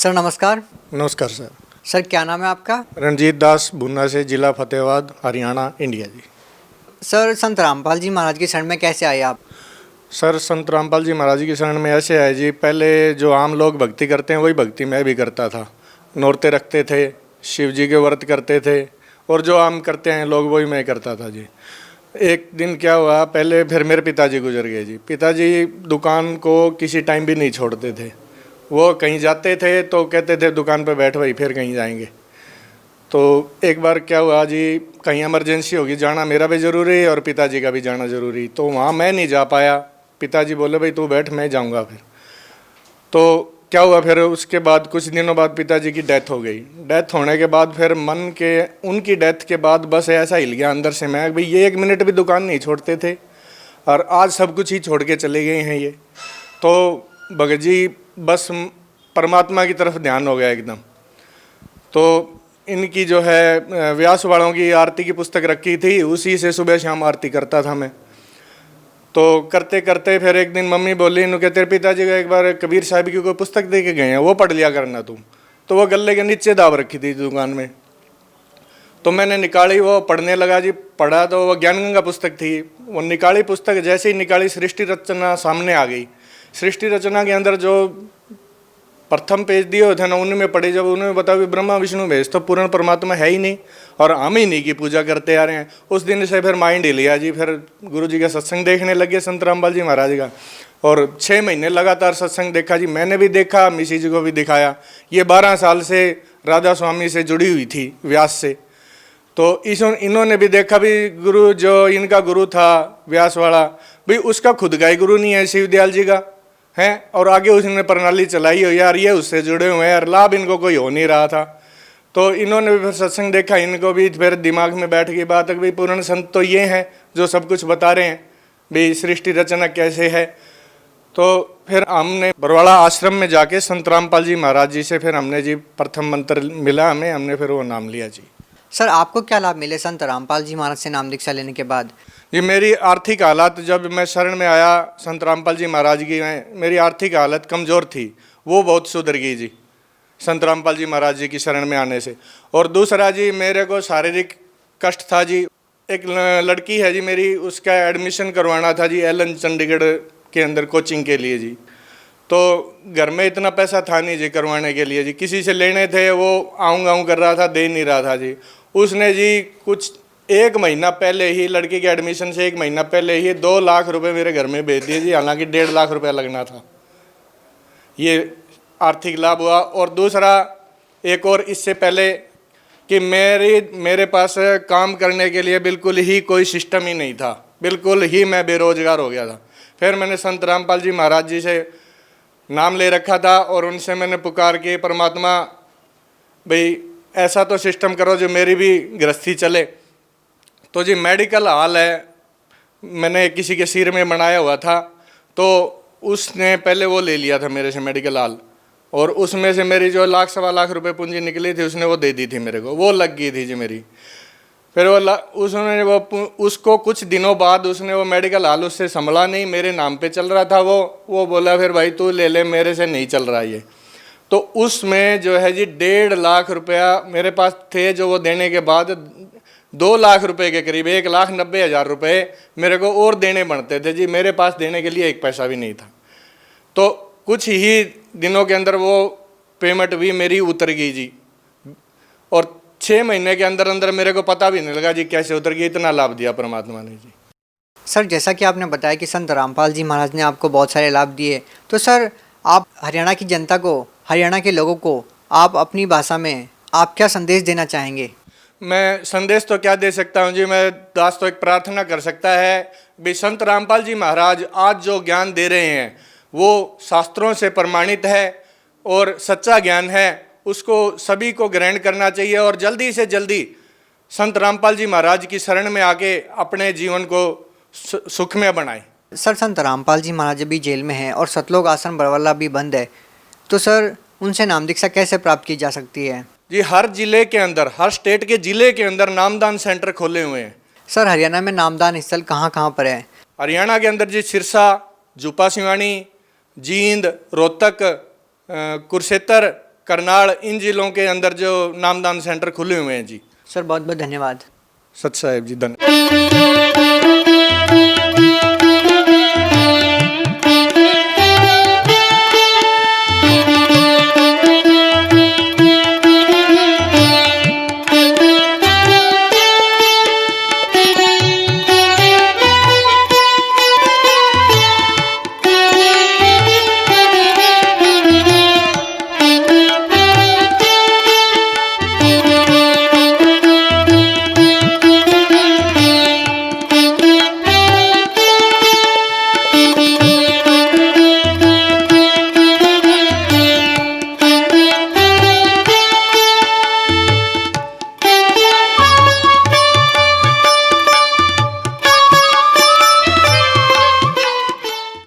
Sir नमस्कार। नमस्कार sir. Sir क्या नाम है आपका? रणजीत दास, भुन्ना से, जिला फतेहाबाद, हरियाणा, इंडिया जी। सर संत रामपाल जी महाराज की शरण में कैसे आए आप? सर संत रामपाल जी महाराज की शरण में ऐसे आए जी, पहले जो आम लोग भक्ति करते हैं वही भक्ति मैं भी करता था। नौरते रखते थे, शिव जी के व्रत करते थे और जो आम करते हैं लोग वही मैं करता था जी। एक दिन क्या हुआ, पहले फिर मेरे पिताजी गुजर गए जी। पिताजी दुकान को किसी टाइम भी नहीं छोड़ते थे। वो कहीं जाते थे तो कहते थे दुकान पर बैठ भाई, फिर कहीं जाएंगे। तो एक बार क्या हुआ जी, कहीं इमरजेंसी होगी, जाना मेरा भी ज़रूरी है और पिताजी का भी जाना ज़रूरी, तो वहाँ मैं नहीं जा पाया। पिताजी बोले भाई तू बैठ, मैं जाऊँगा। फिर तो क्या हुआ, फिर उसके बाद कुछ दिनों बाद पिताजी की डेथ हो गई। डेथ होने के बाद फिर मन के, उनकी डेथ के बाद बस ऐसा हिल गया अंदर से मैं, भाई ये एक मिनट भी दुकान नहीं छोड़ते थे और आज सब कुछ ही छोड़ के चले गए हैं ये। तो भगत जी बस परमात्मा की तरफ ध्यान हो गया एकदम। तो इनकी जो है व्यास वालों की आरती की पुस्तक रखी थी, उसी से सुबह शाम आरती करता था मैं। तो करते करते फिर एक दिन मम्मी बोली, इन्हों के तेरे पिताजी का एक बार कबीर साहब की कोई पुस्तक दे के गए हैं, वो पढ़ लिया करना तुम। तो वो गले के नीचे दाब रखी थी दुकान में, तो मैंने निकाली, वो पढ़ने लगा जी। पढ़ा तो वो ज्ञान गंगा पुस्तक थी। वो निकाली पुस्तक, जैसे ही निकाली सृष्टि रचना सामने आ गई। सृष्टि रचना के अंदर जो प्रथम पेज दिए हुए थे ना, उनमें पढ़े, जब उन्होंने बताया कि ब्रह्मा विष्णु महेश तो पूर्ण परमात्मा है ही नहीं और हम ही नहीं की पूजा करते आ रहे हैं। उस दिन से फिर माइंड ही लिया जी। फिर गुरु जी का सत्संग देखने लगे संत रामपाल जी महाराज का, और 6 महीने लगातार सत्संग देखा जी। मैंने भी देखा, मिसी जी को भी दिखाया। ये 12 साल से राधा स्वामी से जुड़ी हुई थी, व्यास से। तो इन्होंने भी देखा भी, गुरु जो इनका गुरु था व्यास वाला, भाई उसका खुद का ही गुरु नहीं है, शिवदयाल जी का है, और आगे उसने प्रणाली चलाई हो यार, ये उससे जुड़े हुए हैं यार, लाभ इनको कोई हो नहीं रहा था। तो इन्होंने भी फिर सत्संग देखा, इनको भी फिर दिमाग में बैठ गई बात कि भाई पूर्ण संत तो ये हैं जो सब कुछ बता रहे हैं, भाई सृष्टि रचना कैसे है। तो फिर हमने बरवाड़ा आश्रम में जाके संत रामपाल जी महाराज जी से फिर हमने जी प्रथम मंत्र मिला हमें, हमने फिर वो नाम लिया जी। सर आपको क्या लाभ मिले संत रामपाल जी महाराज से नाम दीक्षा लेने के बाद? जी मेरी आर्थिक हालात, जब मैं शरण में आया संत रामपाल जी महाराज की, मेरी आर्थिक हालत कमज़ोर थी, वो बहुत सुधर गई जी संत रामपाल जी महाराज जी की शरण में आने से। और दूसरा जी, मेरे को शारीरिक कष्ट था जी। एक लड़की है जी मेरी, उसका एडमिशन करवाना था जी एलन चंडीगढ़ के अंदर कोचिंग के लिए जी। तो घर में इतना पैसा था नहीं जी करवाने के लिए जी, किसी से लेने थे, वो आऊँ कर रहा था, दे नहीं रहा था जी। उसने जी कुछ 1 महीना पहले ही, लड़की के एडमिशन से 1 महीना पहले ही 2 लाख रुपए मेरे घर में भेज दिए जी, हालांकि 1.5 लाख रुपया लगना था। ये आर्थिक लाभ हुआ। और दूसरा एक और इससे पहले कि मेरे पास काम करने के लिए बिल्कुल ही कोई सिस्टम ही नहीं था, बिल्कुल ही मैं बेरोजगार हो गया था। फिर मैंने संत रामपाल जी महाराज जी से नाम ले रखा था और उनसे मैंने पुकार के, परमात्मा भाई ऐसा तो सिस्टम करो जो मेरी भी गृहस्थी चले। तो जी मेडिकल हॉल है, मैंने किसी के सिर में बनाया हुआ था, तो उसने पहले वो ले लिया था मेरे से मेडिकल हॉल, और उसमें से मेरी जो 1 सवा लाख रुपए पूंजी निकली थी उसने वो दे दी थी मेरे को, वो लग गई थी जी मेरी। फिर उसको कुछ दिनों बाद उसने वो मेडिकल हॉल उससे संभला नहीं, मेरे नाम पे चल रहा था वो बोला फिर भाई तू ले ले, मेरे से नहीं चल रहा ये। तो उसमें जो है जी 1.5 लाख रुपया मेरे पास थे, जो वो देने के बाद 2 लाख रुपए के करीब, 1,90,000 रुपए मेरे को और देने बनते थे जी। मेरे पास देने के लिए 1 पैसा भी नहीं था। तो कुछ ही दिनों के अंदर वो पेमेंट भी मेरी उतर गई जी, और 6 महीने के अंदर अंदर मेरे को पता भी नहीं लगा जी कैसे उतर गई, इतना लाभ दिया परमात्मा ने जी। सर जैसा कि आपने बताया कि संत रामपाल जी महाराज ने आपको बहुत सारे लाभ दिए, तो सर आप हरियाणा की जनता को, हरियाणा के लोगों को आप अपनी भाषा में आप क्या संदेश देना चाहेंगे? मैं संदेश तो क्या दे सकता हूँ जी, मैं दास तो एक प्रार्थना कर सकता है भी संत रामपाल जी महाराज आज जो ज्ञान दे रहे हैं वो शास्त्रों से प्रमाणित है और सच्चा ज्ञान है, उसको सभी को ग्रहण करना चाहिए और जल्दी से जल्दी संत रामपाल जी महाराज की शरण में आके अपने जीवन को सुखमय बनाएं। सर संत रामपाल जी महाराज अभी जेल में हैं और सतलोक आश्रम बरवाला भी बंद है, तो सर उनसे नाम दीक्षा कैसे प्राप्त की जा सकती है? जी हर जिले के अंदर, हर स्टेट के जिले के अंदर नामदान सेंटर खोले हुए हैं। सर हरियाणा में नामदान स्थल कहाँ कहाँ पर है? हरियाणा के अंदर जी सिरसा, जुपा सिवानी, जींद, रोहतक, कुरुक्षेत्र करनाल, इन जिलों के अंदर जो नामदान सेंटर खुले हुए हैं जी। सर बहुत बहुत धन्यवाद। सत साहेब जी, धन्यवाद।